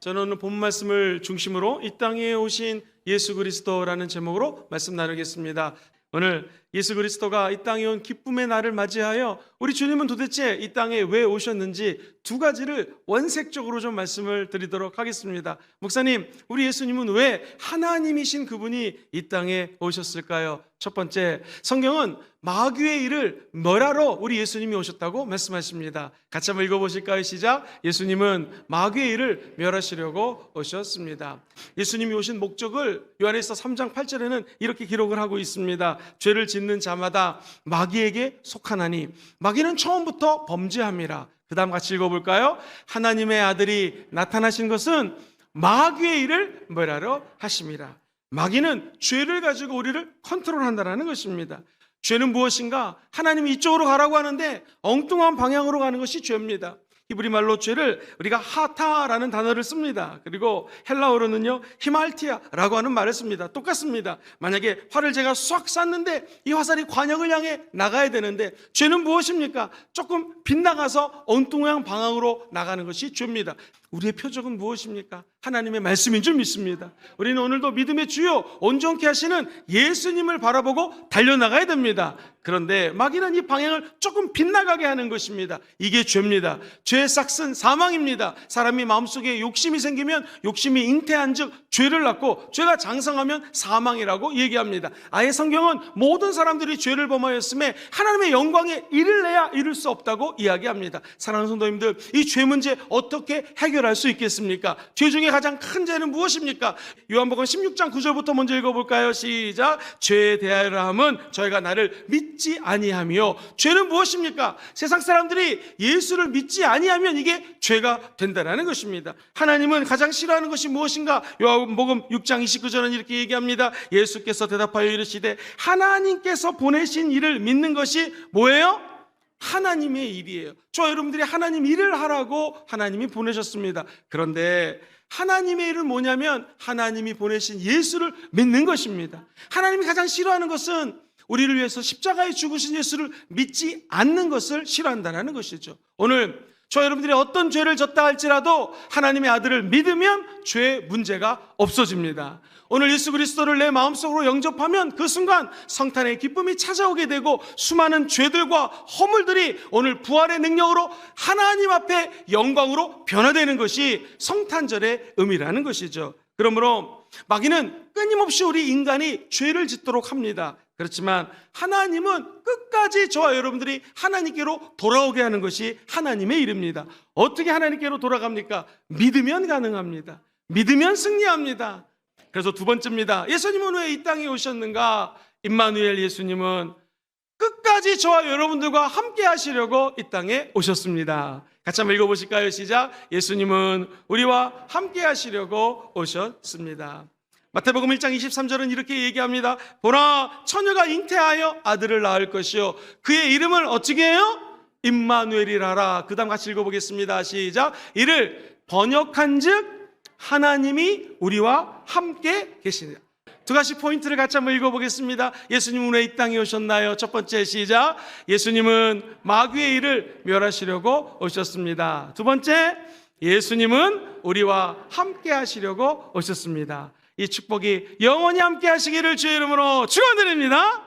저는 오늘 본 말씀을 중심으로 이 땅에 오신 예수 그리스도라는 제목으로 말씀 나누겠습니다. 오늘 예수 그리스도가 이 땅에 온 기쁨의 날을 맞이하여 우리 주님은 도대체 이 땅에 왜 오셨는지 두 가지를 원색적으로 좀 말씀을 드리도록 하겠습니다. 목사님, 우리 예수님은 왜 하나님이신 그분이 이 땅에 오셨을까요? 첫 번째, 성경은 마귀의 일을 멸하러 우리 예수님이 오셨다고 말씀하십니다. 같이 한번 읽어보실까요? 시작. 예수님은 마귀의 일을 멸하시려고 오셨습니다. 예수님이 오신 목적을 요한일서 3장 8절에는 이렇게 기록을 하고 있습니다. 죄를 짓는 자마다 마귀에게 속하나니 마귀는 처음부터 범죄함이라. 그 다음 같이 읽어볼까요? 하나님의 아들이 나타나신 것은 마귀의 일을 멸하러 하심이라. 마귀는 죄를 가지고 우리를 컨트롤한다는 것입니다. 죄는 무엇인가? 하나님이 이쪽으로 가라고 하는데 엉뚱한 방향으로 가는 것이 죄입니다. 히브리 말로 죄를 우리가 하타라는 단어를 씁니다. 그리고 헬라어로는요 히말티아라고 하는 말을 씁니다. 똑같습니다. 만약에 활을 제가 싹 쐈는데 이 화살이 관역을 향해 나가야 되는데 죄는 무엇입니까? 조금 빗나가서 엉뚱한 방향으로 나가는 것이 죄입니다. 우리의 표적은 무엇입니까? 하나님의 말씀인 줄 믿습니다. 우리는 오늘도 믿음의 주요 온전케 하시는 예수님을 바라보고 달려나가야 됩니다. 그런데 마귀는 이 방향을 조금 빗나가게 하는 것입니다. 이게 죄입니다. 죄의 싹은 사망입니다. 사람이 마음속에 욕심이 생기면 욕심이 잉태한 즉 죄를 낳고 죄가 장성하면 사망이라고 얘기합니다. 아예 성경은 모든 사람들이 죄를 범하였음에 하나님의 영광에 이를래야 이룰 수 없다고 이야기합니다. 사랑하는 성도님들, 이 죄 문제 어떻게 해결할 수 있겠습니까? 죄 중에 가장 큰 죄는 무엇입니까? 요한복음 16장 9절부터 먼저 읽어볼까요? 시작. 죄에 대하여 함은 저희가 나를 믿지 아니하며. 죄는 무엇입니까? 세상 사람들이 예수를 믿지 아니하면 이게 죄가 된다는 것입니다. 하나님은 가장 싫어하는 것이 무엇인가? 요한복음 6장 29절은 이렇게 얘기합니다. 예수께서 대답하여 이르시되 하나님께서 보내신 이를 믿는 것이 뭐예요? 하나님의 일이에요. 저와 여러분들이 하나님 일을 하라고 하나님이 보내셨습니다. 그런데 하나님의 일은 뭐냐면 하나님이 보내신 예수를 믿는 것입니다. 하나님이 가장 싫어하는 것은 우리를 위해서 십자가에 죽으신 예수를 믿지 않는 것을 싫어한다는 것이죠. 오늘 저와 여러분들이 어떤 죄를 졌다 할지라도 하나님의 아들을 믿으면 죄의 문제가 없어집니다. 오늘 예수 그리스도를 내 마음속으로 영접하면 그 순간 성탄의 기쁨이 찾아오게 되고 수많은 죄들과 허물들이 오늘 부활의 능력으로 하나님 앞에 영광으로 변화되는 것이 성탄절의 의미라는 것이죠. 그러므로 마귀는 끊임없이 우리 인간이 죄를 짓도록 합니다. 그렇지만 하나님은 끝까지 저와 여러분들이 하나님께로 돌아오게 하는 것이 하나님의 일입니다. 어떻게 하나님께로 돌아갑니까? 믿으면 가능합니다. 믿으면 승리합니다. 그래서 두 번째입니다. 예수님은 왜 이 땅에 오셨는가? 임마누엘 예수님은 끝까지 저와 여러분들과 함께 하시려고 이 땅에 오셨습니다. 같이 한번 읽어보실까요? 시작. 예수님은 우리와 함께 하시려고 오셨습니다. 마태복음 1장 23절은 이렇게 얘기합니다. 보라, 처녀가 잉태하여 아들을 낳을 것이요 그의 이름을 어찌게 해요? 임마누엘이라라. 그 다음 같이 읽어보겠습니다. 시작. 이를 번역한즉 하나님이 우리와 함께 계시느라. 두 가지 포인트를 같이 한번 읽어보겠습니다. 예수님은 왜 이 땅에 오셨나요? 첫 번째, 시작. 예수님은 마귀의 일을 멸하시려고 오셨습니다. 두 번째, 예수님은 우리와 함께 하시려고 오셨습니다. 이 축복이 영원히 함께 하시기를 주의 이름으로 축원드립니다.